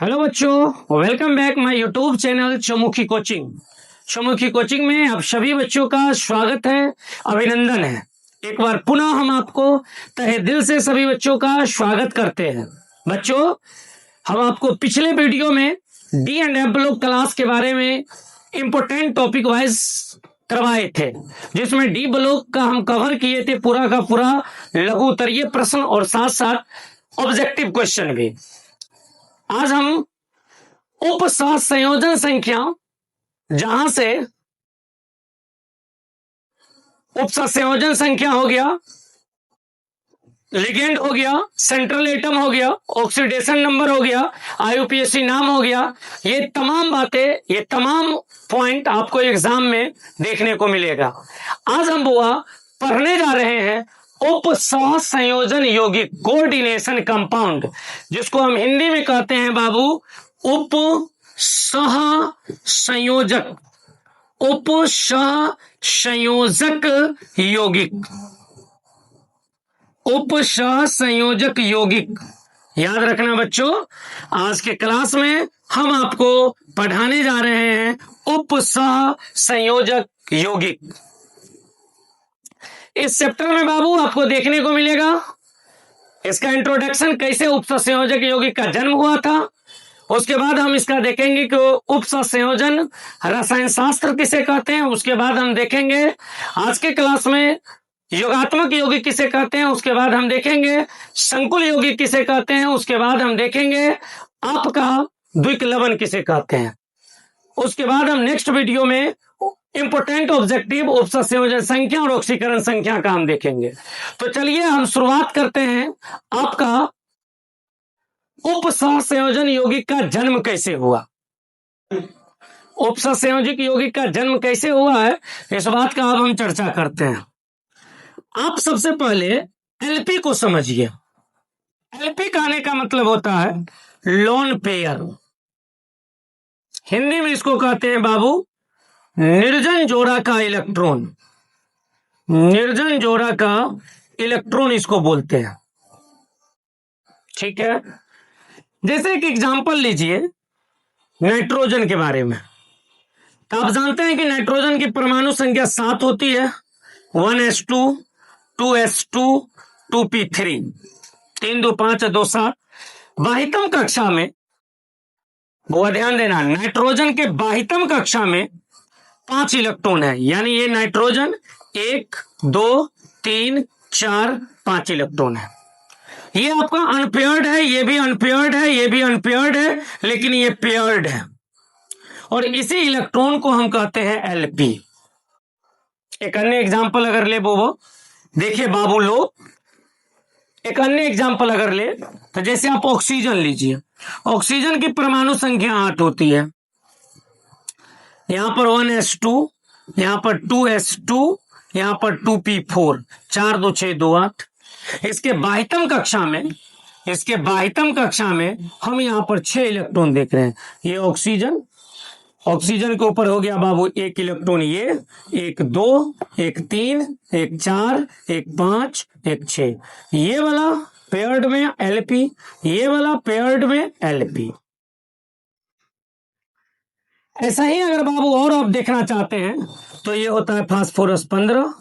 Hello बच्चों, welcome back my YouTube channel Chamukhi coaching. Chamukhi coaching में आप सभी बच्चों का स्वागत है, अभिनंदन है। एक बार पुनः हम आपको तहे दिल से सभी बच्चों का स्वागत करते हैं। बच्चों, हम आपको पिछले वीडियो में D and F block class के बारे में इंपोर्टेंट टॉपिक वाइज करवाए थे, जिसमें डी ब्लॉक का हम कवर किए थे पूरा का पूरा लघु उत्तरीय प्रश्न और साथ साथ ऑब्जेक्टिव क्वेश्चन भी। आज हम उप संयोजन संख्या, जहां से उप संयोजन संख्या हो गया, लिगेंड हो गया, सेंट्रल एटम हो गया, ऑक्सीडेशन नंबर हो गया, आईयूपीएसी नाम हो गया, ये तमाम बातें, ये तमाम पॉइंट आपको एग्जाम में देखने को मिलेगा। आज हम बुआ पढ़ने जा रहे हैं उप संयोजन यौगिक, कोऑर्डिनेशन कंपाउंड, जिसको हम हिंदी में कहते हैं बाबू उप संयोजक, उप संयोजक यौगिक, उप संयोजक यौगिक। याद रखना बच्चों, आज के क्लास में हम आपको पढ़ाने जा रहे हैं उप संयोजक यौगिक। इस चैप्टर में बाबू आपको देखने को मिलेगा इसका इंट्रोडक्शन, कैसे उप संयोजक यौगिक का जन्म हुआ था। उसके बाद हम इसका देखेंगे कि उप संयोजन रसायन शास्त्र किसे कहते हैं। उसके बाद हम देखेंगे आज के क्लास में योगात्मक यौगिक किसे कहते हैं। उसके बाद हम देखेंगे संकुल यौगिक किसे कहते हैं। उसके बाद हम देखेंगे आपका द्विक लवण किसे कहते हैं। उसके बाद हम नेक्स्ट वीडियो में इंपोर्टेंट ऑब्जेक्टिव उप संयोजन संख्या और ऑक्सीकरण संख्या का हम देखेंगे। तो चलिए हम शुरुआत करते हैं। आपका उप संयोजन यौगिक का जन्म कैसे हुआ, उप संयोजक यौगिक का जन्म कैसे हुआ है, इस बात का अब हम चर्चा करते हैं। आप सबसे पहले एलपी को समझिए। एलपी कहने का मतलब होता है लोन पेयर। हिंदी में इसको कहते हैं बाबू निर्जन जोड़ा का इलेक्ट्रॉन, निर्जन जोड़ा का इलेक्ट्रॉन इसको बोलते हैं। ठीक है, जैसे एक एग्जांपल लीजिए नाइट्रोजन के बारे में। तो आप जानते हैं कि नाइट्रोजन की परमाणु संख्या 7 होती है, 1s2 2s2 2p3, 3 2 5 2 7। बाहितम कक्षा में वो ध्यान देना, नाइट्रोजन के बाहितम कक्षा में 5 इलेक्ट्रॉन है, यानी ये नाइट्रोजन 1 2 3 4 5 इलेक्ट्रॉन है। ये आपका अनपेयर्ड है, ये भी अनपेयर्ड है, ये भी अनपेयर्ड है, लेकिन ये पेयर्ड है। और इसी इलेक्ट्रॉन को हम कहते हैं एलपी। एक अन्य एग्जांपल अगर ले वो देखिए बाबू लोग, एक अन्य एग्जांपल अगर ले तो जैसे आप ऑक्सीजन लीजिए। ऑक्सीजन की परमाणु संख्या 8 होती है। यहां पर 1s2, यहां पर 2s2, यहां पर 2p4, 4 2 6 2 8। इसके बाहितम कक्षा में, इसके बाहितम कक्षा में हम यहां पर 6 इलेक्ट्रॉन देख रहे हैं। ये ऑक्सीजन, ऑक्सीजन के ऊपर हो गया बाबू 1 इलेक्ट्रॉन, ये 1 2 1 3 1 4 1 5 1 6। ये वाला पेयर्ड में एलपी, ये वाला पेयर्ड में एलपी। ऐसा ही अगर बाबू और आप देखना चाहते हैं तो ये होता है फास्फोरस 15,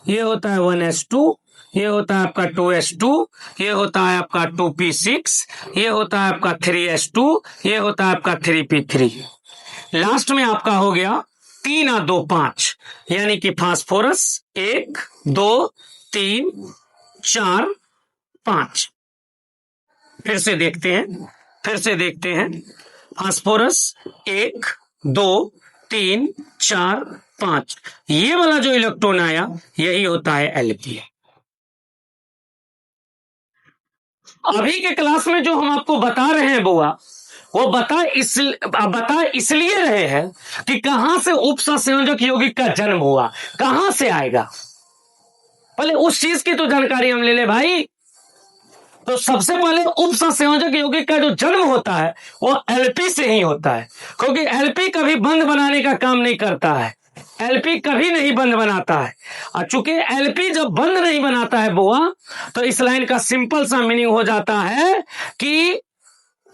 ये होता है 1s2, ये होता है आपका 2s2, ये होता है आपका 2p6, ये होता है आपका 3s2, ये होता है आपका 3p3। लास्ट में आपका हो गया 3 और 2 5, यानी कि फास्फोरस 1 2 3 4 5। फिर से देखते हैं, फिर से देखते हैं। फास्फोरस 1 2 3 4 5, ये वाला जो इलेक्ट्रॉन आया यही होता है एलपी। अभी के क्लास में जो हम आपको बता रहे हैं बुआ, वो बता इसलिए रहे हैं कि कहां से उप संयोजक यौगिक का जन्म हुआ, कहां से आएगा, पहले उस चीज की तो जानकारी हम ले ले भाई। तो सबसे पहले उप संयोजक यौगिक का जो जन्म होता है वो एलपी से ही होता है, क्योंकि एलपी कभी बंध बनाने का काम नहीं करता है, एलपी कभी नहीं बंद बनाता है। और चूंकि एलपी जब बंद नहीं बनाता है बुआ, तो इस लाइन का सिंपल सा मीनिंग हो जाता है कि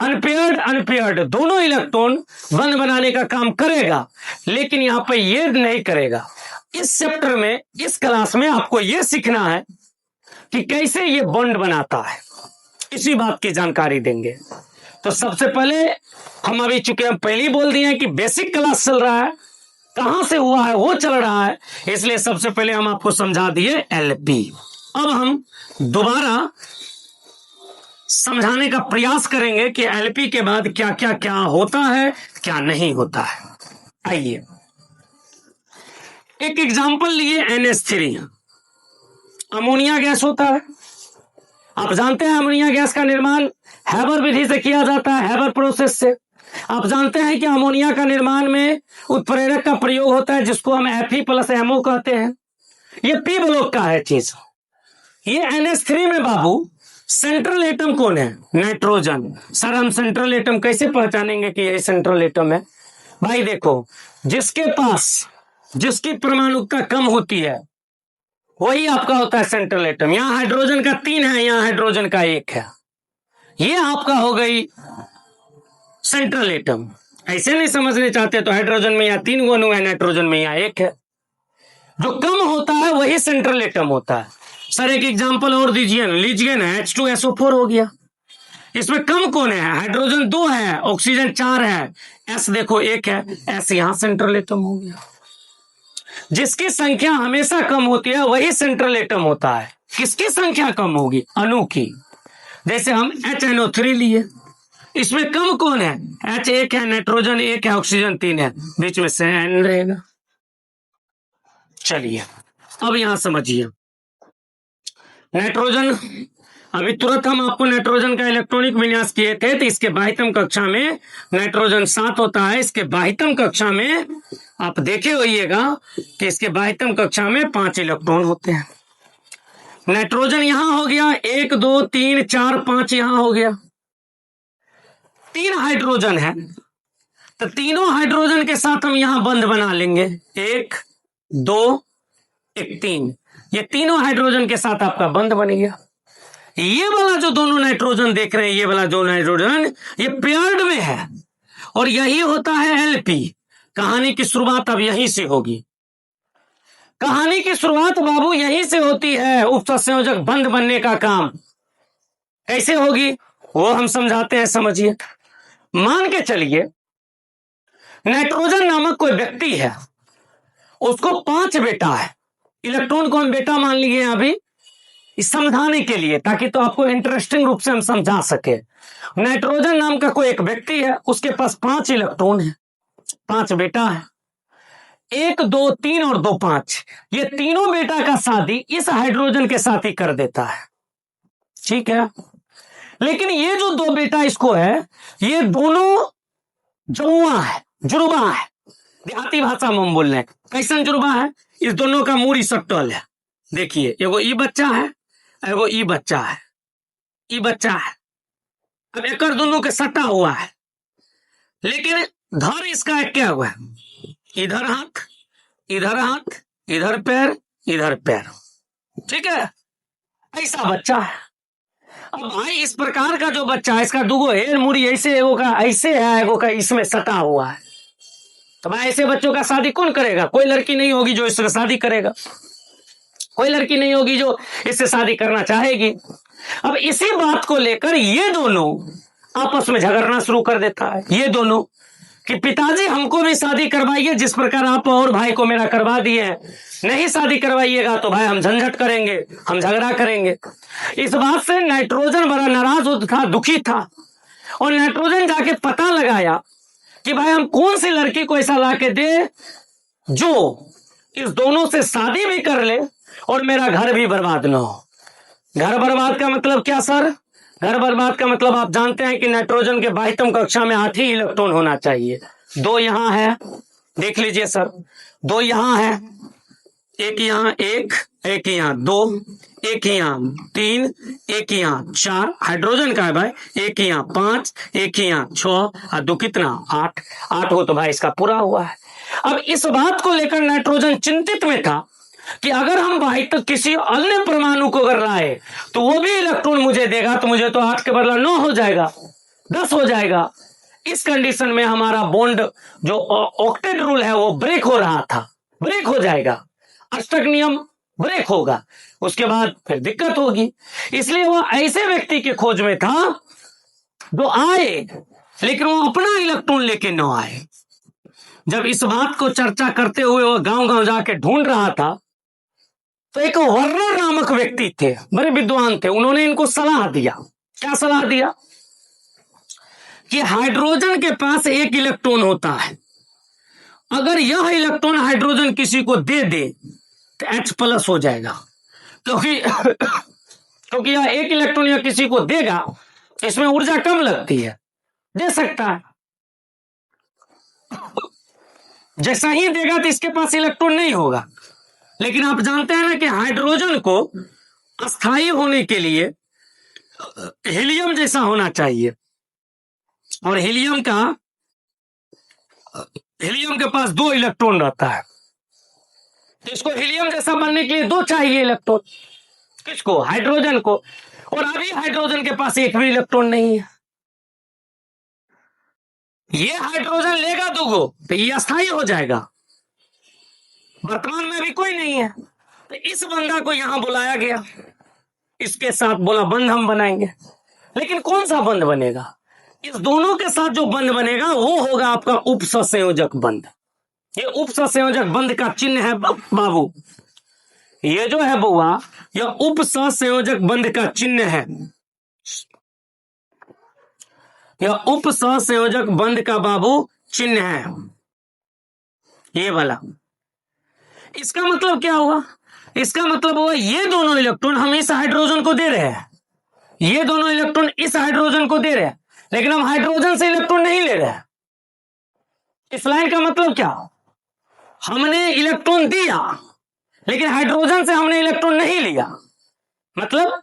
अनपेयर्ड अनपेयर्ड दोनों इलेक्ट्रॉन बंद बनाने का काम करेगा, लेकिन यहां पर ये नहीं करेगा। इस चैप्टर में, इस क्लास में आपको यह सीखना है कि कैसे ये बॉन्ड बनाता है, इसी बात की जानकारी देंगे। तो सबसे पहले हम अभी चुके, हम पहले ही बोल दिए हैं कि बेसिक क्लास चल रहा है, कहां से हुआ है वो चल रहा है, इसलिए सबसे पहले हम आपको समझा दिए एलपी। अब हम दोबारा समझाने का प्रयास करेंगे कि एलपी के बाद क्या क्या क्या होता है, क्या नहीं होता है। आइए एक एग्जांपल लिए, NH3 अमोनिया गैस होता है। आप जानते हैं अमोनिया गैस का निर्माण हैबर विधि से किया जाता है, हैबर प्रोसेस से। आप जानते हैं कि अमोनिया का निर्माण में उत्प्रेरक का प्रयोग होता है, जिसको हम Fe+MO कहते हैं। ये पी ब्लॉक का है चीज। ये NH3 में बाबू सेंट्रल एटम कौन है? नाइट्रोजन। सर हम सेंट्रल एटम कैसे पहचानेंगे कि यही सेंट्रल एटम है? भाई देखो, जिसके पास, जिसकी परमाणुकता कम होती है वही आपका होता है सेंट्रल एटम। यहां हाइड्रोजन का 3 है, यहां हाइड्रोजन का 1 है, ये आपका हो गई सेंट्रल एटम। ऐसे नहीं समझने चाहते तो हाइड्रोजन में यहाँ 3 अणु है, नाइट्रोजन में यहाँ 1 है। जो कम होता है वही सेंट्रल एटम होता है। सर एक एग्जांपल और दीजिए, लीजिए ना, H2SO4 हो गया। इसमें कम कौन है? हाइड्रोजन 2 है, ऑक्सीजन 4 है, S देखो 1 है, S यहां सेंट्रल एटम हो गया। जिसकी संख्या हमेशा कम होती है वही सेंट्रल एटम होता है। किसकी संख्या कम होगी? अणु की। जैसे हम HNO3 लिए, इसमें कम कौन है? H 1 है, नाइट्रोजन 1 है, ऑक्सीजन 3 है, बीच में से N रहेगा। चलिए अब यहां समझिए, नाइट्रोजन, अभी तुरंत हम आपको नाइट्रोजन का इलेक्ट्रॉनिक विन्यास किए थे, तो इसके बाह्यतम कक्षा में नाइट्रोजन 7 होता है। इसके बाह्यतम कक्षा में आप देखे होइएगा कि इसके बाह्यतम कक्षा में 5 इलेक्ट्रॉन होते हैं। नाइट्रोजन यहां हो गया 1 2 3 4 5, यहां हो गया 3 हाइड्रोजन है, तो तीनों हाइड्रोजन के साथ हम यहां बंध बना लेंगे, 1 2 1 3। ये तीनों हाइड्रोजन के साथ आपका बंध बन गया। ये वाला जो दोनों नाइट्रोजन देख रहे हैं, ये वाला जो नाइट्रोजन, ये पेयर्ड में है, और यही होता है एलपी। कहानी की शुरुआत अब यहीं से होगी। कहानी की शुरुआत बाबू यहीं से होती है। उपसंयोजक बंध बनने का काम कैसे होगी वो हम समझाते हैं, समझिए। मान के चलिए नाइट्रोजन नामक कोई व्यक्ति है, उसको 5 बेटा है। इलेक्ट्रॉन को हम बेटा मान लिए अभी समझाने के लिए, ताकि तो आपको इंटरेस्टिंग रूप से हम समझा सके। नाइट्रोजन नाम का कोई एक व्यक्ति है, उसके पास 5 इलेक्ट्रॉन है, 5 बेटा है, 1 2 3 और 2 5। ये तीनों बेटा का शादी इस हाइड्रोजन के साथ ही कर देता है, ठीक है। लेकिन ये जो 2 बेटा इसको है, ये दोनों जुड़वा है, जुड़वा है। देहाती भाषा में हम बोल रहे हैं, कैसन जुड़वा है? इस दोनों का मूरी सट्टल है। देखिए, एगो ई बच्चा है, एगो ई बच्चा है, ई बच्चा है। अब एक दोनों के सटा हुआ है, लेकिन धर इसका क्या हुआ है? इधर हाथ, इधर हाथ, इधर पैर, इधर पैर, ठीक है। ऐसा बच्चा है। अब भाई इस प्रकार का जो बच्चा है, इसका दुगो हेर मुड़ी ऐसे, एगो का ऐसे है, एगो का इसमें सटा हुआ है। तो भाई ऐसे बच्चों का शादी कौन करेगा? कोई लड़की नहीं होगी जो इससे शादी करेगा, कोई लड़की नहीं होगी जो इससे शादी करना चाहेगी। अब इसी बात को लेकर ये दोनों आपस में झगड़ना शुरू कर देता है। ये दोनों कि पिताजी हमको भी शादी करवाइए, जिस प्रकार आप और भाई को मेरा करवा दिए हैं। नहीं शादी करवाइएगा तो भाई हम झंझट करेंगे, हम झगड़ा करेंगे। इस बात से नाइट्रोजन बड़ा नाराज था, दुखी था, और नाइट्रोजन जाके पता लगाया कि भाई हम कौन सी लड़की को ऐसा ला के दे जो इस दोनों से शादी भी कर ले और मेरा घर भी बर्बाद ना हो। घर बर्बाद का मतलब क्या सर? घर बर्बाद का मतलब आप जानते हैं कि नाइट्रोजन के बाह्यतम कक्षा में 8 ही इलेक्ट्रॉन होना चाहिए। 2 यहां है, देख लीजिए सर, 2 यहां है, एक यहां, एक यहाँ 2, एक यहाँ 3, एक यहाँ 4 हाइड्रोजन का है भाई, एक यहाँ 5, एक यहाँ 6 और 2 कितना 8 हो, तो भाई इसका पूरा हुआ है। अब इस बात को लेकर नाइट्रोजन चिंतित में था कि अगर हम भाई तो किसी अन्य परमाणु को अगर लाए तो वो भी इलेक्ट्रॉन मुझे देगा, तो मुझे तो 8 के बदला 9 हो जाएगा। 10 हो जाएगा। इस कंडीशन में हमारा बॉन्ड जो ऑक्टेट रूल है वो ब्रेक हो रहा था, ब्रेक हो जाएगा, अष्टक नियम ब्रेक होगा, उसके बाद फिर दिक्कत होगी। इसलिए वो ऐसे व्यक्ति की खोज में था जो आए लेकिन वो अपना इलेक्ट्रॉन लेके न आए। जब इस बात को चर्चा करते हुए वो गांव गांव जाके ढूंढ रहा था तो एक वर्नर नामक व्यक्ति थे, बड़े विद्वान थे, उन्होंने इनको सलाह दिया। क्या सलाह दिया? कि हाइड्रोजन के पास एक इलेक्ट्रॉन होता है, अगर यह इलेक्ट्रॉन हाइड्रोजन किसी को दे दे तो H+ हो जाएगा, क्योंकि यह एक इलेक्ट्रॉन यह किसी को देगा, इसमें ऊर्जा कम लगती है, दे सकता है। जैसा ही देगा तो इसके पास इलेक्ट्रॉन नहीं होगा। लेकिन आप जानते हैं ना कि हाइड्रोजन को अस्थायी होने के लिए हीलियम जैसा होना चाहिए, और हीलियम के पास 2 इलेक्ट्रॉन रहता है, तो इसको हीलियम जैसा बनने के लिए 2 चाहिए इलेक्ट्रॉन। किसको? हाइड्रोजन को। और अभी हाइड्रोजन के पास एक भी इलेक्ट्रॉन नहीं है। ये हाइड्रोजन लेगा 2 तो ये अस्थायी हो जाएगा। वर्तमान में भी कोई नहीं है, तो इस बंदा को यहां बुलाया गया, इसके साथ बोला बंध हम बनाएंगे। लेकिन कौन सा बंध बनेगा? इस दोनों के साथ जो बंध बनेगा वो होगा आपका उपसंयोजक बंध। ये उपसंयोजक बंध का चिन्ह है बाबू, ये जो है बुआ, यह उपसंयोजक बंध का चिन्ह है। यह उपसंयोजक बंध का बाबू चिन्ह है, ये वाला। इसका मतलब क्या हुआ? इसका मतलब हुआ ये दोनों इलेक्ट्रॉन हम इस हाइड्रोजन को दे रहे हैं, ये दोनों इलेक्ट्रॉन इस हाइड्रोजन को दे रहे हैं, लेकिन हम हाइड्रोजन से इलेक्ट्रॉन नहीं ले रहे हैं। इस लाइन का मतलब क्या? हमने इलेक्ट्रॉन दिया लेकिन हाइड्रोजन से हमने इलेक्ट्रॉन नहीं लिया। मतलब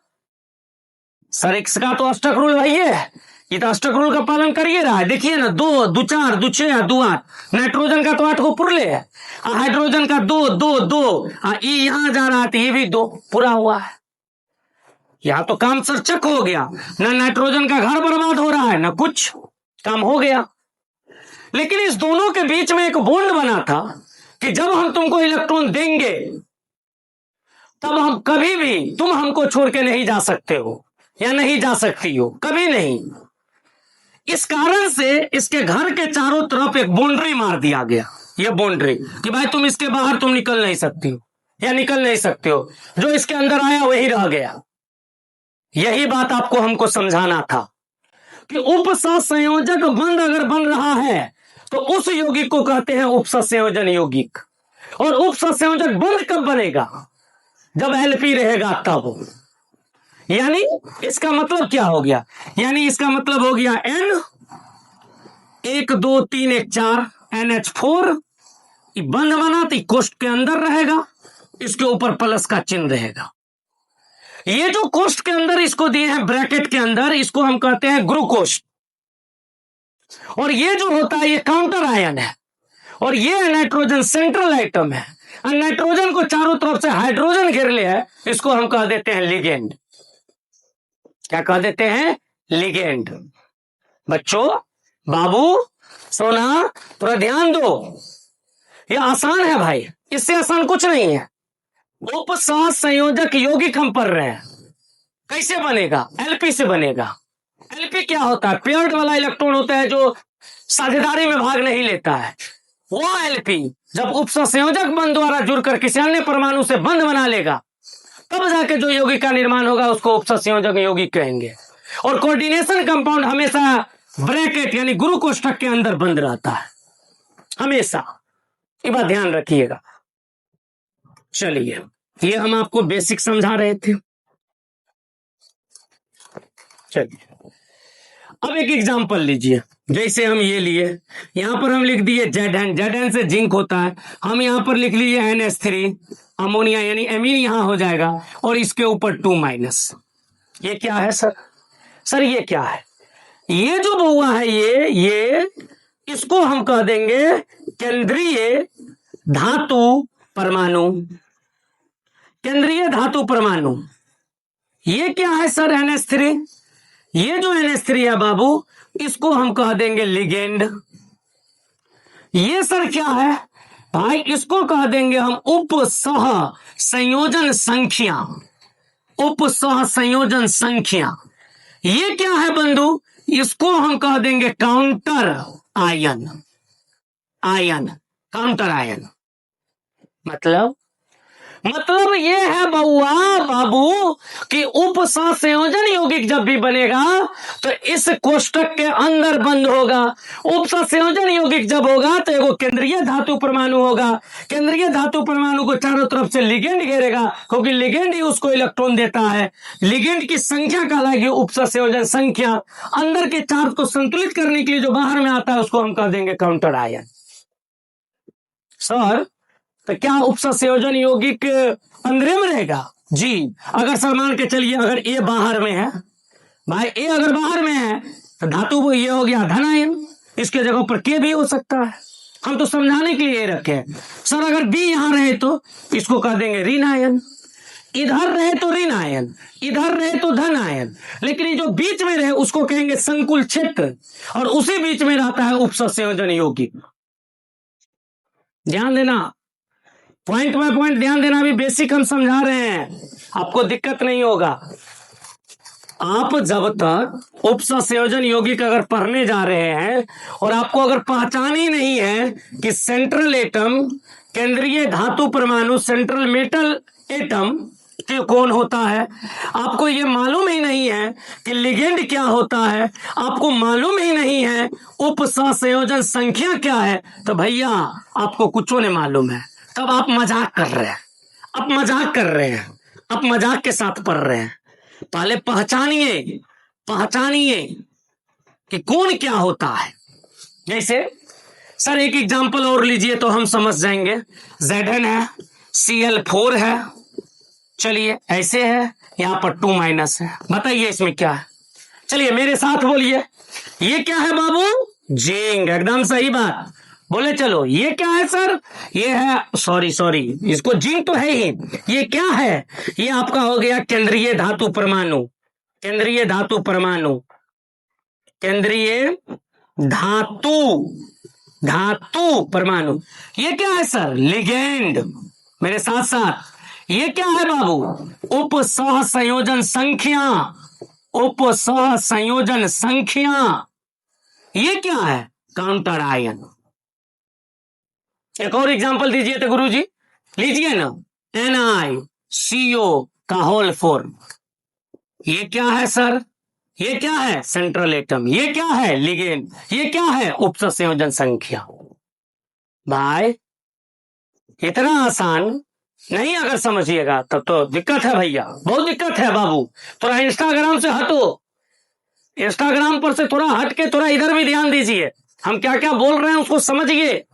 सर इसका तो अष्टक रूल भाई है, ये तो अष्टक रूल का पालन कर ही रहा है। देखिए ना, 2 2 4 2 6 2 8, नाइट्रोजन का तो 8 को पुरले है, हाइड्रोजन का 2 2 2, ये यहां जा रहा था, ये भी 2 पूरा हुआ है। यहां तो काम सरचक हो गया, ना नाइट्रोजन का घर बर्बाद हो रहा है, ना कुछ, काम हो गया। लेकिन इस दोनों के बीच में एक बॉन्ड बना था कि जब हम तुमको इलेक्ट्रॉन देंगे तब हम कभी भी, तुम हमको छोड़ के नहीं जा सकते हो या नहीं जा सकती हो, कभी नहीं। इस कारण से इसके घर के चारों तरफ एक बाउंड्री मार दिया गया, ये बाउंड्री कि भाई तुम इसके बाहर तुम निकल नहीं सकती हो या निकल नहीं सकते हो, जो इसके अंदर आया वही रह गया। यही बात आपको हमको समझाना था कि उपसंयोजक बंध अगर बन रहा है तो उस यौगिक को कहते हैं उपसंयोजन यौगिक। और उपसंयोजक बंध कब बनेगा? जब Lp रहेगा तब। यानी इसका मतलब क्या हो गया? यानी इसका मतलब हो गया N 1 2 3 1 4 NH4 बंध बना तो कोष्ठ के अंदर रहेगा, इसके ऊपर प्लस का चिन्ह रहेगा। ये जो कोष्ठ के अंदर इसको दिए हैं ब्रैकेट के अंदर, इसको हम कहते हैं ग्लूकोज। और ये जो होता है ये काउंटर आयन है, और ये नाइट्रोजन सेंट्रल आइटम है। और नाइट्रोजन को चारों तरफ से हाइड्रोजन घेर लिया है, इसको हम कह देते हैं लिगेंड। क्या कह देते हैं? लिगेंड। बच्चों, बाबू, सोना, थोड़ा ध्यान दो, ये आसान है भाई, इससे आसान कुछ नहीं है। उपसंयोजक यौगिक हम पढ़ रहे हैं, कैसे बनेगा? Lp से बनेगा। Lp क्या होता है? पेयर्ड वाला इलेक्ट्रॉन होता है जो साझेदारी में भाग नहीं लेता है। वो Lp जब उपसंयोजक बंध द्वारा जुड़कर किसी अन्य परमाणु से बंध बना लेगा तब जाके जो यौगिक का निर्माण होगा उसको उपसंयोजक यौगिक कहेंगे। और कोऑर्डिनेशन कंपाउंड हमेशा ब्रैकेट यानी गुरु कोष्ठक के अंदर बंद रहता है, हमेशा। ये बात ध्यान रखिएगा। चलिए, ये हम आपको बेसिक समझा रहे थे। चलिए अब एक एग्जांपल लीजिए। जैसे हम ये लिए, यहां पर हम लिख दिए Zn, Zn से जिंक होता है, हम यहां पर लिख लीजिए NH3 अमोनिया यानी एमीन यहां हो जाएगा, और इसके ऊपर 2-। ये क्या है सर? सर ये क्या है? ये जो हुआ है ये इसको हम कह देंगे केंद्रीय धातु परमाणु। केंद्रीय धातु परमाणु ये क्या है सर? NH3 ये जो NH3 है बाबू, इसको हम कह देंगे लिगेंड। ये सर क्या है भाई, इसको कह देंगे हम उपसह संयोजन संख्या। उपसह संयोजन संख्या ये क्या है बंधु, इसको हम कह देंगे counter ion. Ion, counter ion मतलब ये है बउआ बाबू कि उपसंयोजन यौगिक जब भी बनेगा तो इस कोष्टक के अंदर बंद होगा। उपसंयोजन यौगिक जब होगा तो एगो केंद्रीय धातु परमाणु होगा। केंद्रीय धातु परमाणु को चारों तरफ से लिगेंड घेरेगा, क्योंकि लिगेंड ही उसको इलेक्ट्रॉन देता है। लिगेंड की संख्या कहलाएगी उपसंयोजन संख्या। अंदर के चार्ज को संतुलित करने के लिए जो बाहर में आता है उसको हम कह देंगे काउंटर आयन। सर तो क्या उपसंयोजन यौगिक अंदर में रहेगा? जी। अगर सर मान के चलिए अगर ए बाहर में है भाई, ए अगर बाहर में है तो धातु वो ये हो गया धन आयन, इसके जगह पर के भी हो सकता है। हम तो समझाने के लिए रखे हैं। सर अगर बी यहां रहे तो इसको कह देंगे ऋण आयन, इधर रहे तो ऋण आयन, इधर रहे तो धन आयन, लेकिन ये जो बीच में रहे उसको कहेंगे संकुल क्षेत्र, और उसी बीच में रहता है उपसंयोजन यौगिक। ध्यान देना, पॉइंट बाय पॉइंट ध्यान देना, भी बेसिक हम समझा रहे हैं, आपको दिक्कत नहीं होगा। आप जब तक उपसंयोजन यौगिक अगर पढ़ने जा रहे हैं और आपको अगर पहचान ही नहीं है कि सेंट्रल एटम, केंद्रीय धातु परमाणु, सेंट्रल मेटल एटम कौन होता है, आपको ये मालूम ही नहीं है कि लिगेंड क्या होता है, आपको मालूम ही नहीं है उपसंयोजन संख्या क्या है, तो भैया आपको कुछ नहीं मालूम है, तब आप मजाक कर रहे हैं। आप मजाक कर रहे हैं, आप मजाक के साथ पढ़ रहे हैं। पहले पहचानिए कि कौन क्या होता है। जैसे सर एक एग्जांपल और लीजिए तो हम समझ जाएंगे। Zn है, Cl4 है, चलिए ऐसे है, यहां पर 2 माइनस है, बताइए इसमें क्या है? चलिए मेरे साथ बोलिए, ये क्या है बाबू? जिंक, एकदम सही बात। बोले चलो ये क्या है सर? ये है, सॉरी इसको जिंक तो है ही, ये क्या है? ये आपका हो गया केंद्रीय धातु परमाणु। केंद्रीय धातु परमाणु, केंद्रीय धातु परमाणु। ये क्या है सर? लिगेंड। मेरे साथ साथ ये क्या है बाबू? उपसंयोजन संख्या। उपसंयोजन संख्या ये क्या है? Counter ion. एक और एग्जांपल दीजिए तो गुरुजी, लीजिए ना, NiCO का होल 4। ये क्या है सर? ये क्या है? Central atom. ये क्या है? लिगेंड। ये क्या है? उपसंयोजन संख्या। भाई इतना आसान नहीं अगर समझिएगा तब तो दिक्कत है भैया, बहुत दिक्कत है बाबू। थोड़ा इंस्टाग्राम से हटो, इंस्टाग्राम पर से थोड़ा हट के थोड़ा इधर भी ध्यान दीजिए। हम क्या क्या बोल रहे हैं उसको समझिए।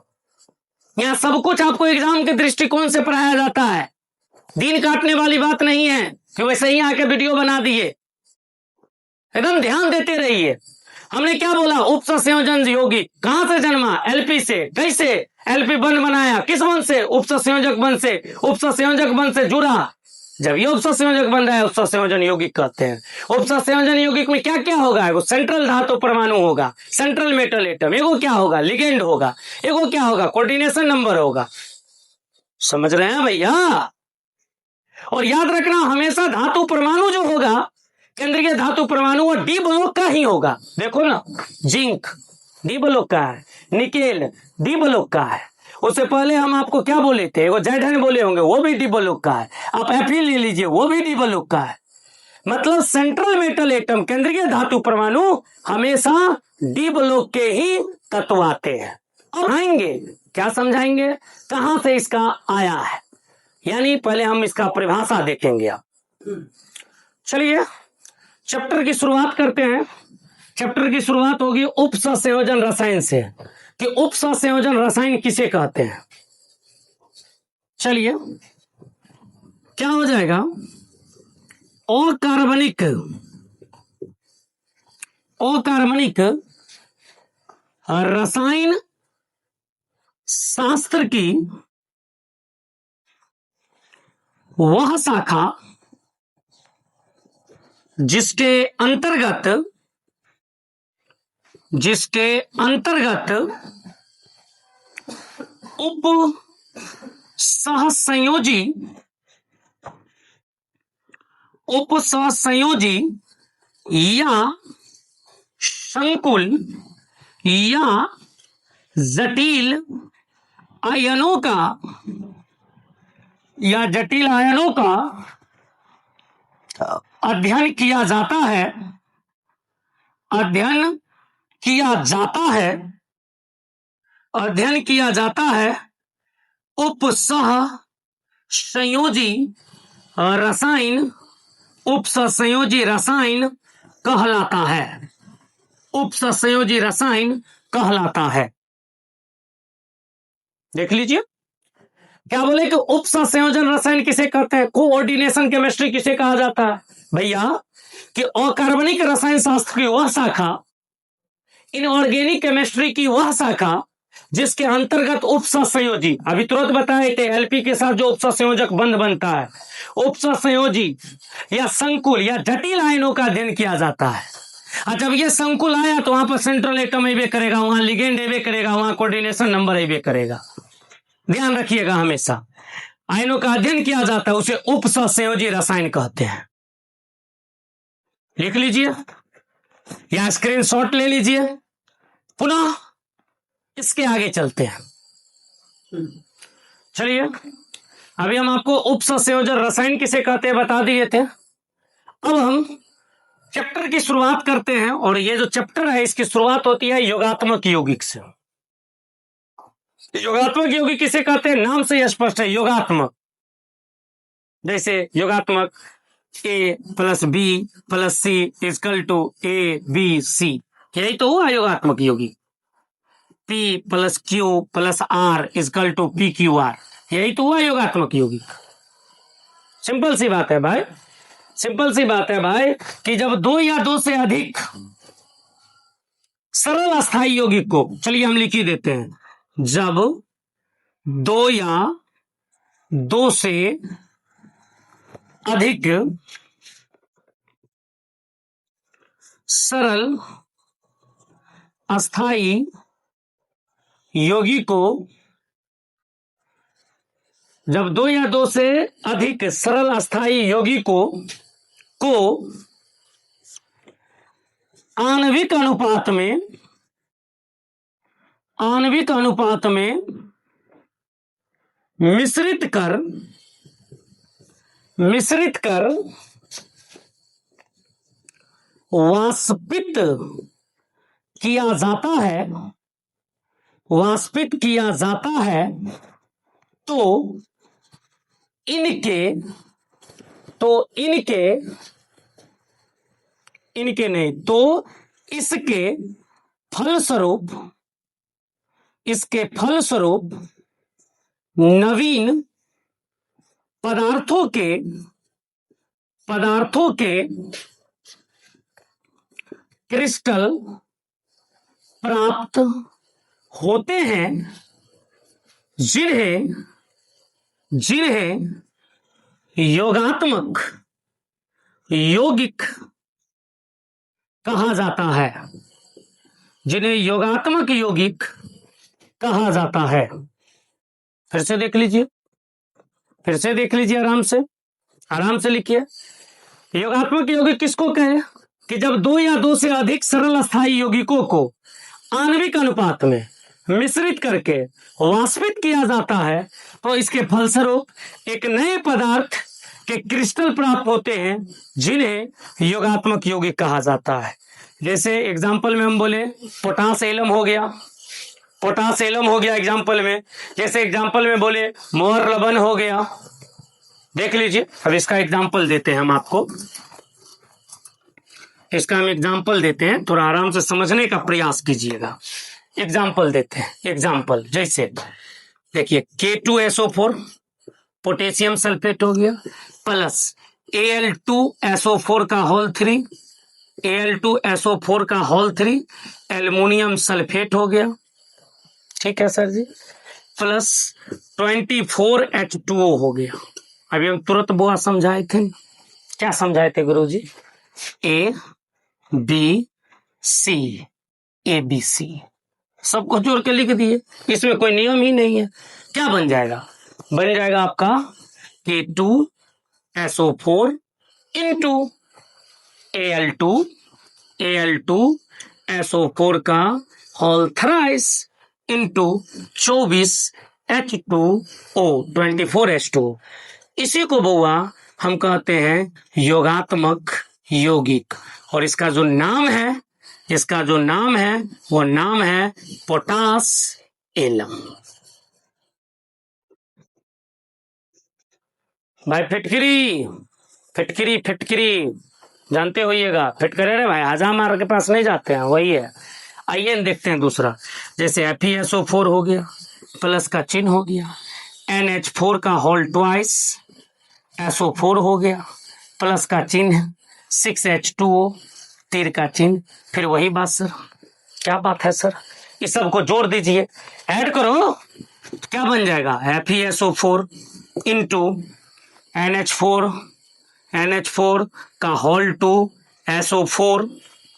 यहाँ सब कुछ आपको एग्जाम के दृष्टिकोण से पढ़ाया जाता है, दिन काटने वाली बात नहीं है कि वैसे ही आके वीडियो बना दिए। एकदम ध्यान देते रहिए। हमने क्या बोला? उपसंयोजन यौगिक कहां से जन्मा? एलपी से। कैसे? एलपी बंध बनाया, किस बंध से? उपसंयोजक बंध से। उपसंयोजक बंध से जुड़ा, जब ये उपसंयोजक बन रहा है उपसंयोजन यौगिक कहते हैं। उपसंयोजन यौगिक में क्या क्या होगा? एगो सेंट्रल धातु परमाणु होगा, सेंट्रल मेटल एटम, एगो क्या होगा? लिगेंड होगा, एगो क्या होगा? कोऑर्डिनेशन नंबर होगा। समझ रहे हैं भैया? और याद रखना हमेशा धातु परमाणु जो होगा, केंद्रीय धातु परमाणु, वो डी ब्लॉक का ही होगा। देखो ना, जिंक डी ब्लॉक का है, निकेल डी ब्लॉक का है। उससे पहले हम आपको क्या बोले थे? वो Zn बोले होंगे, वो भी डी ब्लॉक का है। आप Fe ले लीजिए, वो भी डी ब्लॉक का है। मतलब सेंट्रल मेटल एटम, केंद्रीय धातु परमाणु हमेशा डी ब्लॉक के ही तत्व आते हैं। और आएंगे क्या समझाएंगे कहां से इसका आया है, यानी पहले हम इसका परिभाषा देखेंगे। आप चलिए चैप्टर की शुरुआत करते हैं। चैप्टर की शुरुआत होगी उपसंयोजन रसायन से, कि उपसंयोजन रसायन किसे कहते हैं। चलिए क्या हो जाएगा? अकार्बनिक रसायन शास्त्र की वह शाखा जिसके अंतर्गत जिसके अंतर्गत उप सहसंयोजी या संकुल या जटिल आयनों का अध्ययन किया जाता है उपसह संयोजी रसायन कहलाता है। देख लीजिए क्या बोले कि उपसंयोजन रसायन किसे कहते हैं, कोऑर्डिनेशन केमिस्ट्री किसे कहा जाता है भैया, कि अकार्बनिक रसायन शास्त्र की वह शाखा, इनऑर्गेनिक केमिस्ट्री की वह शाखा जिसके अंतर्गत उपसंयोजी, अभी तुरंत बताए थे एलपी के साथ जो उपसंयोजक बंध बनता है, उपसंयोजी या संकुल या जटिल आयनों का अध्ययन किया जाता है। और जब ये संकुल आया तो वहां पर सेंट्रल एटम एबे करेगा, वहां लिगेंड एबे करेगा, वहां कोऑर्डिनेशन नंबर एबे करेगा। ध्यान रखिएगा, हमेशा आयनों का अध्ययन किया जाता है उसे उपसंयोजी रसायन कहते हैं। लिख लीजिए या स्क्रीनशॉट ले लीजिए। पुनः इसके आगे चलते हैं। चलिए अभी हम आपको उपसंयोजन रसायन किसे कहते हैं बता दिए थे। अब हम चैप्टर की शुरुआत करते हैं और ये जो चैप्टर है इसकी शुरुआत होती है योगात्मक यौगिक से। योगात्मक यौगिक किसे कहते हैं, नाम से स्पष्ट है, योगात्मक। जैसे योगात्मक A + B + C = ABC, यही तो हुआ योगात्मक यौगिक। P + Q + R = PQR, यही तो हुआ योगात्मक यौगिक। सिंपल सी बात है भाई कि जब दो या दो से अधिक सरल अस्थायी यौगिक को, चलिए हम लिख ही देते हैं, जब दो या दो से अधिक सरल अस्थायी यौगिकों जब दो या दो से अधिक सरल अस्थायी यौगिकों को आणविक अनुपात में मिश्रित कर वाष्पित किया जाता है तो इसके फलस्वरूप नवीन पदार्थों के क्रिस्टल प्राप्त होते हैं जिन्हें योगात्मक यौगिक कहा जाता है। फिर से देख लीजिए, आराम से लिखिए। योगात्मक यौगिक किसको कहें कि जब दो या दो से अधिक सरल अस्थायी यौगिकों को आणविक अनुपात में मिश्रित करके वाष्पित किया जाता है तो इसके फलस्वरूप एक नए पदार्थ के क्रिस्टल प्राप्त होते हैं जिन्हें योगात्मक यौगिक कहा जाता है। जैसे एग्जाम्पल में हम बोले पोटास एलम हो गया एग्जाम्पल में, जैसे एग्जाम्पल में बोले मोहर लबन हो गया। देख लीजिए, अब इसका एग्जाम्पल देते हैं हम आपको, थोड़ा आराम से समझने का प्रयास कीजिएगा। एग्जाम्पल देते हैं, जैसे देखिए K2SO4 पोटेशियम सल्फेट हो गया प्लस Al2SO4 का होल 3 एल्युमिनियम सल्फेट हो गया, ठीक है सर जी, प्लस 24H2O हो गया। अभी हम तुरंत बुआ समझाए थे, क्या समझाए थे गुरुजी, A B C ABC, सबको जोड़ के लिख दिए, इसमें कोई नियम ही नहीं है। क्या बन जाएगा? बन जाएगा आपका K2SO4 इंटू Al2SO4 का whole thrice into 24H2O 24H2। इसी को बउआ हम कहते हैं योगात्मक यौगिक, और इसका जो नाम है वो नाम है पोटास एलम। भाई फिटकरी जानते होइएगा, फिटकरे रे भाई, हजामार के पास नहीं जाते हैं, वही है। आइए देखते हैं दूसरा, जैसे FeSO4 हो गया, प्लस का चिन्ह हो गया, NH4 का होल ट्वाइस, SO4 हो गया, प्लस का चिन्ह, 6H2O तीर का चिन्ह, फिर वही बात सर। क्या बात है सर, इस सबको जोड़ दीजिए, ऐड करो, तो क्या बन जाएगा? FeSO4 इंटू NH4 का होल 2 SO4,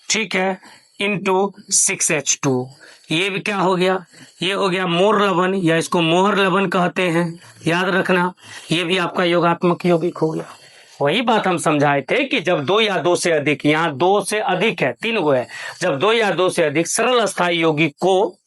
ठीक है, इंटू 6H2। ये भी क्या हो गया? ये हो गया मोर लवण, या इसको मोहर लवण कहते हैं, याद रखना। ये भी आपका योगात्मक यौगिक हो गया। वही बात हम समझाए थे कि जब 2 या 2 से अधिक, यहाँ 2 से अधिक है, 3 गो है, जब 2 या 2 से अधिक सरल अस्थायी यौगिक को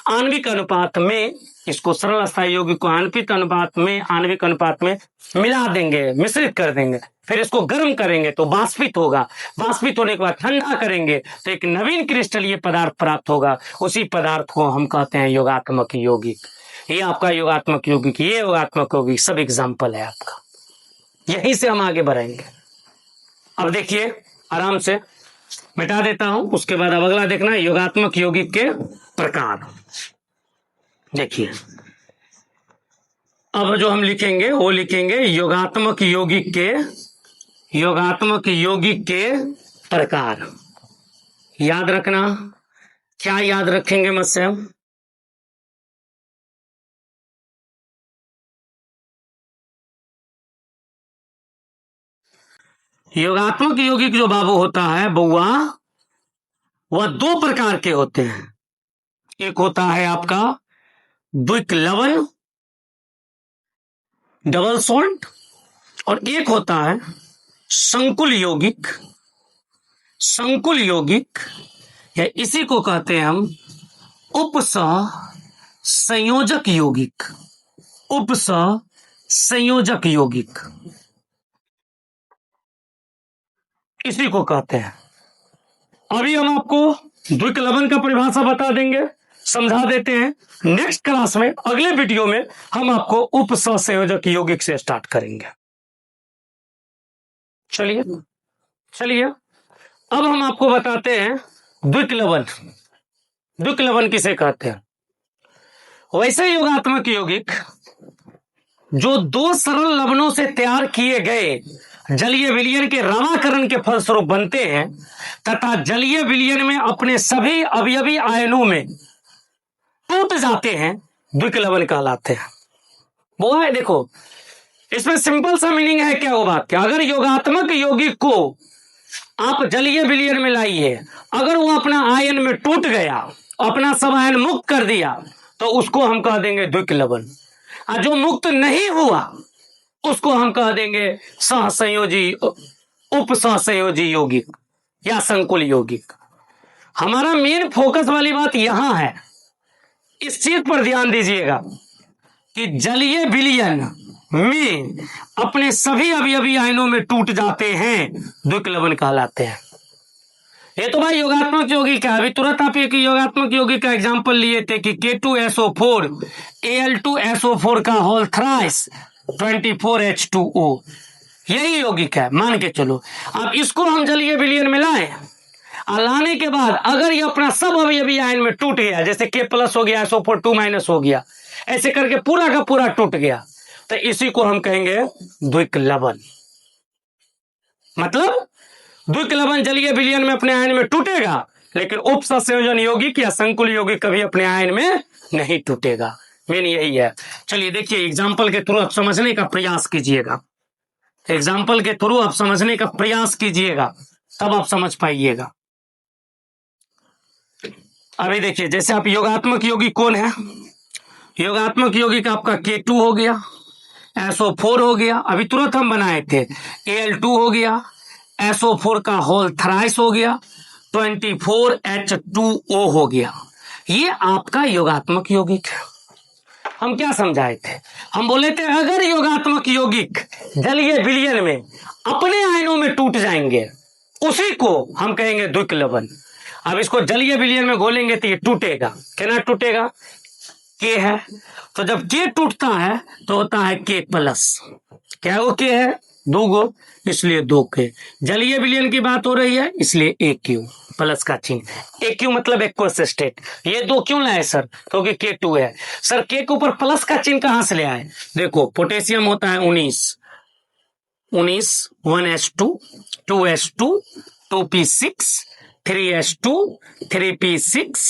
आणविक अनुपात में, इसको सरल अस्थायी यौगिक को आणविक अनुपात में मिला देंगे, मिश्रित कर देंगे, फिर इसको गर्म करेंगे तो बाष्पित होगा, बाष्पित होने के बाद ठंडा करेंगे तो एक नवीन क्रिस्टलीय पदार्थ प्राप्त होगा। उसी पदार्थ को हम कहते हैं योगात्मक यौगिक। ये आपका योगात्मक यौगिक, ये योगात्मक यौगिक सब एग्जाम्पल है आपका। यहीं से हम आगे बढ़ेंगे। अब देखिए, आराम से मिटा देता हूं, उसके बाद अब अगला देखना योगात्मक यौगिक के प्रकार। देखिए, अब जो हम लिखेंगे वो लिखेंगे योगात्मक यौगिक के प्रकार। याद रखना, क्या याद रखेंगे मुझसे हम? योगात्मक यौगिक जो बाबू होता है बउआ, वह 2 प्रकार के होते हैं। एक होता है आपका द्विक लवण, डबल सॉल्ट, और एक होता है संकुल यौगिक या इसी को कहते हैं हम उपसंयोजक यौगिक, इसी को कहते हैं। अभी हम आपको द्विक लवण का परिभाषा बता देंगे, समझा देते हैं। नेक्स्ट क्लास में, अगले वीडियो में हम आपको उपसंयोजक यौगिक से स्टार्ट करेंगे। चलिए अब हम आपको बताते हैं द्विक लवण किसे कहते हैं। वैसे योगात्मक यौगिक जो 2 सरल लवणों से तैयार किए गए जलीय विलयन के रवाकरण के फलस्वरूप बनते हैं तथा जलीय विलयन में अपने सभी अवयवी आयनों में टूट जाते हैं, द्विक लवण कहलाते हैं। वो है, देखो इसमें सिंपल सा मीनिंग है क्या वो बात, क्या अगर योगात्मक यौगिक को आप जलीय विलयन में लाइए, अगर वो अपना आयन में टूट गया, अपना सब आयन मुक्त कर दिया, तो उसको हम कह देंगे द्विक लवण। और जो मुक्त नहीं हुआ उसको हम कह देंगे सहसंयोजी, उपसहसंयोजी यौगिक या संकुल यौगिक। हमारा मेन फोकस वाली बात यहां है, इस चीज पर ध्यान दीजिएगा कि जलीय विलयन में अपने सभी अवयवी आयनों में टूट जाते हैं, द्विक लवण कहलाते हैं। ये तो भाई योगात्मक यौगिक है। अभी तुरंत आप एक योगात्मक यौगिक का एग्जांपल लिए थे कि K2SO4 Al2SO4 का होल थ्राइस 24H2O, यही यौगिक है, मान के चलो। अब इसको हम जलीय विलयन में लाए, लाने के बाद अगर ये अपना सब अवयवी आयन में टूट गया, जैसे K+ हो गया, SO4 2- हो गया, ऐसे करके पूरा का पूरा टूट गया, तो इसी को हम कहेंगे द्विक लवण। मतलब द्विक लवण जलीय विलयन में अपने आयन में टूटेगा, लेकिन उपसंयोजन यौगिक या संकुल यौगिक कभी अपने आयन में नहीं टूटेगा। मेन यही है। चलिए देखिए, एग्जाम्पल के थ्रू आप समझने का प्रयास कीजिएगा, तब आप समझ पाइएगा। अभी देखिए, जैसे आप योगात्मक यौगिक कौन है, योगात्मक यौगिक आपका K2 हो गया, SO4 हो गया, अभी तुरंत हम बनाए थे, Al2 हो गया, SO4 का होल थ्राइस हो गया, 24H2O हो गया। ये आपका योगात्मक यौगिक है। हम क्या समझाए थे, हम बोले थे अगर योगात्मक यौगिक जलीय विलयन में अपने आयनों में टूट जाएंगे, उसी को हम कहेंगे द्विक लवण। अब इसको जलीय विलयन में घोलेंगे तो ये टूटेगा, क्या टूटेगा, के है, तो जब के टूटता है तो होता है के प्लस, क्या वो के है, दो गो, इसलिए दो के। जलीय विलयन की बात हो रही है इसलिए ए क्यू प्लस का चिन्ह, ए क्यू मतलब एक्वस स्टेट। ये दो क्यों लाए सर, क्योंकि के टू है। सर के के ऊपर प्लस का चिन्ह कहां से ले आए, देखो पोटेशियम होता है 19 1s2 2s2 2p6 3s2 3p6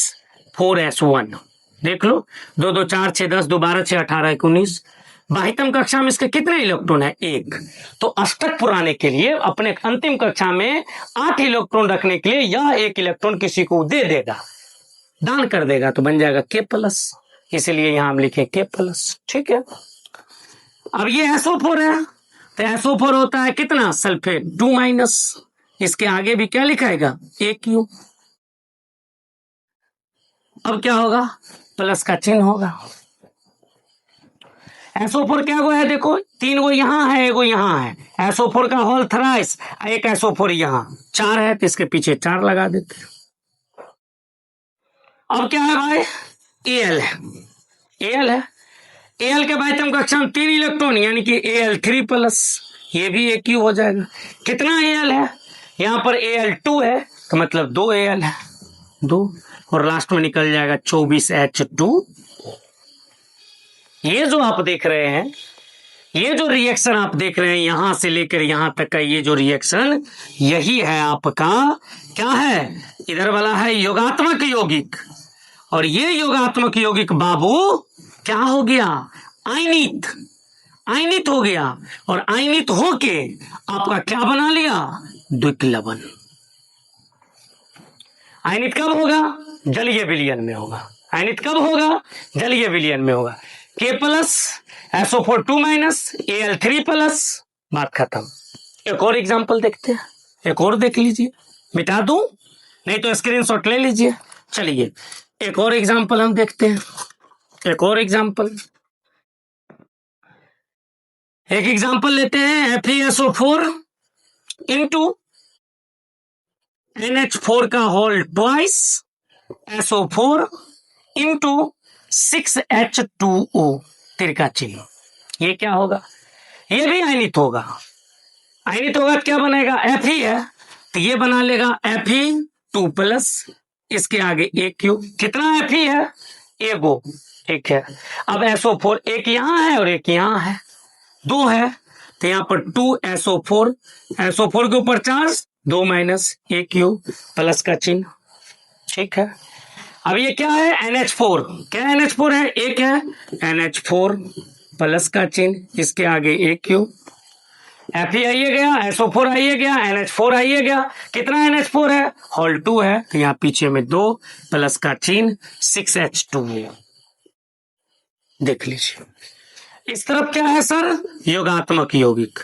4s1, देख लो, 2 2 4 6 10 2 12 6 18 19। बाह्यतम कक्षा में इसके कितने इलेक्ट्रॉन है, एक। तो अष्टक पुराने के लिए अपने अंतिम कक्षा में 8 इलेक्ट्रॉन रखने के लिए यह एक इलेक्ट्रॉन किसी को दे देगा, दान कर देगा, तो बन जाएगा के प्लस, इसलिए यहां हम लिखे के प्लस, ठीक है। अब ये SO4 है, तो SO4 होता है कितना, सल्फेट 2 माइनस, इसके आगे भी क्या लिखाएगा, ए क्यू। अब क्या होगा, प्लस का चिन्ह होगा। SO4 क्या गो है, देखो 3 गो यहां है, एगो यहां है, SO4 का होल थ्राइस, एक SO4 यहां, 4 है तो इसके पीछे 4 लगा देते हैं। अब क्या है भाई, Al है, Al है, Al के बाह्यतम कक्षा में 3 इलेक्ट्रॉन यानी कि Al3 प्लस, ये भी एक ही हो जाएगा। कितना Al है, यहां पर Al2 है तो मतलब 2 Al है, 2, और लास्ट में निकल जाएगा 24H2। ये जो आप देख रहे हैं, ये जो रिएक्शन आप देख रहे हैं यहां से लेकर यहां तक का ये जो रिएक्शन, यही है आपका क्या है, इधर वाला है योगात्मक यौगिक, और ये योगात्मक यौगिक बाबू क्या हो गया, आयनित, आयनित हो गया, और आयनित होके आपका क्या बना लिया, द्विक लवण। आयनित कब होगा, जलीय विलयन में होगा। आयनित कब होगा, जलीय विलयन में होगा। के plus, SO4 2 minus, Al3 plus, बात खत्म। एक और एग्जांपल देखते हैं, एक और देख लीजिए, मिटा दूं नहीं तो स्क्रीनशॉट ले लीजिए। चलिए एक और एग्जांपल हम देखते हैं, एक और एग्जांपल, एक एग्जांपल लेते हैं, FeSO4 इंटू NH4 का whole twice SO4 into 6H2O, तिरका चिन्ह, ये क्या होगा, ये भी आयनित होगा। आयनित होगा क्या बनेगा, Fe है तो ये बना लेगा Fe2 प्लस, इसके आगे एक क्यू, कितना Fe है, एगो, ठीक है। अब SO4 एक यहां है और एक यहां है, 2 है तो यहां पर 2SO4, SO4 के ऊपर चार्ज 2 माइनस, एक क्यू प्लस का चिन्ह, ठीक है। अब ये क्या है, NH4, क्या NH4 है, एक है, NH4 प्लस का चिन्ह, इसके आगे एक क्यू, Fe आइए गया, SO4 आइए गया, NH4 आइए गया, कितना NH4 है, होल 2 है तो यहाँ पीछे में 2 प्लस का चिन्ह 6H2, देख लीजिए। इस तरफ क्या है सर, योगात्मक यौगिक,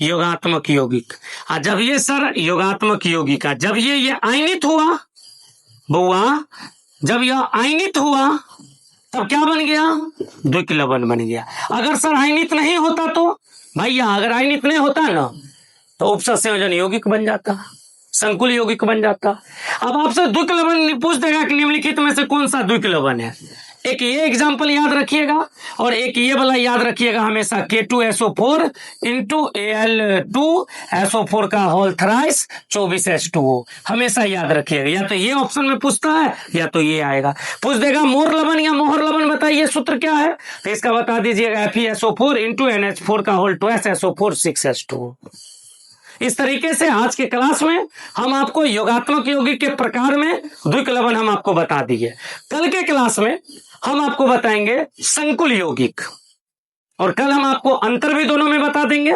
योगात्मक यौगिक। जब ये सर योगात्मक यौगिक का जब ये आयनित हुआ बुआ, जब यह आयनित हुआ तब क्या बन गया, द्विक लवण बन गया। अगर सर आयनित नहीं होता तो भैया, अगर आयनित नहीं होता ना तो उपसंयोजन यौगिक बन जाता, संकुल यौगिक बन जाता। अब आपसे द्विक लवण पूछ देगा कि निम्नलिखित में से कौन सा द्विक लवण है, एक ये एग्जाम्पल याद रखिएगा और एक ये वाला याद रखिएगा हमेशा, K2SO4 इंटू Al2SO4 का होल थ्राइस 24H2O, हमेशा याद रखिएगा। या तो ये ऑप्शन में पूछता है या तो ये आएगा, पूछ देगा मोर लवण या मोहर लवण बताइए सूत्र क्या है, तो इसका बता दीजिएगा FeSO4 इंटू NH4 का होल ट्वाइस SO4 6H2O। इस तरीके से आज के क्लास में हम आपको योगात्मक यौगिक के प्रकार में द्विक लवण हम आपको बता दिए। कल के क्लास में हम आपको बताएंगे संकुल यौगिक, और कल हम आपको अंतर भी दोनों में बता देंगे।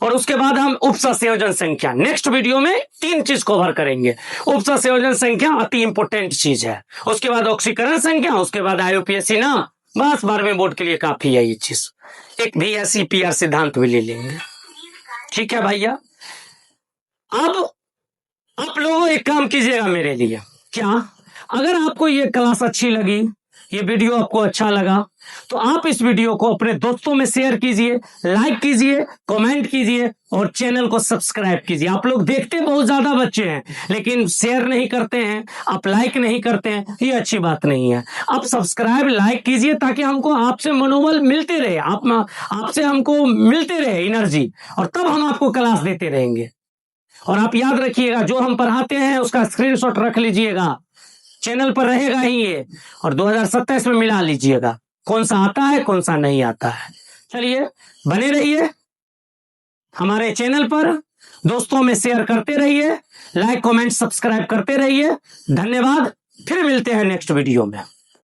और उसके बाद हम उपसंयोजन संख्या, नेक्स्ट वीडियो में 3 चीज कवर करेंगे। उपसंयोजन संख्या अति इंपोर्टेंट चीज है, उसके बाद ऑक्सीकरण संख्या, उसके बाद IUPAC नाम। बस 12वें बोर्ड के लिए काफी है ये चीज। एक VSEPR सिद्धांत भी ले लेंगे। ठीक है भैया। अब आप लोग एक काम कीजिएगा मेरे लिए, क्या अगर आपको ये क्लास अच्छी लगी, ये वीडियो आपको अच्छा लगा, तो आप इस वीडियो को अपने दोस्तों में शेयर कीजिए, लाइक कीजिए, कमेंट कीजिए और चैनल को सब्सक्राइब कीजिए। आप लोग देखते बहुत ज्यादा बच्चे हैं लेकिन शेयर नहीं करते हैं, आप लाइक नहीं करते हैं, ये अच्छी बात नहीं है। आप सब्सक्राइब लाइक कीजिए ताकि हमको आपसे मनोबल मिलते रहे, आपसे हमको मिलते रहे एनर्जी, और तब हम आपको क्लास देते रहेंगे। और आप याद रखिएगा जो हम पढ़ाते हैं उसका स्क्रीनशॉट रख लीजिएगा, चैनल पर रहेगा ही ये, और 2027 में मिला लीजिएगा कौन सा आता है कौन सा नहीं आता है। चलिए बने रहिए हमारे चैनल पर, दोस्तों में शेयर करते रहिए, लाइक कमेंट सब्सक्राइब करते रहिए। धन्यवाद, फिर मिलते हैं नेक्स्ट वीडियो में।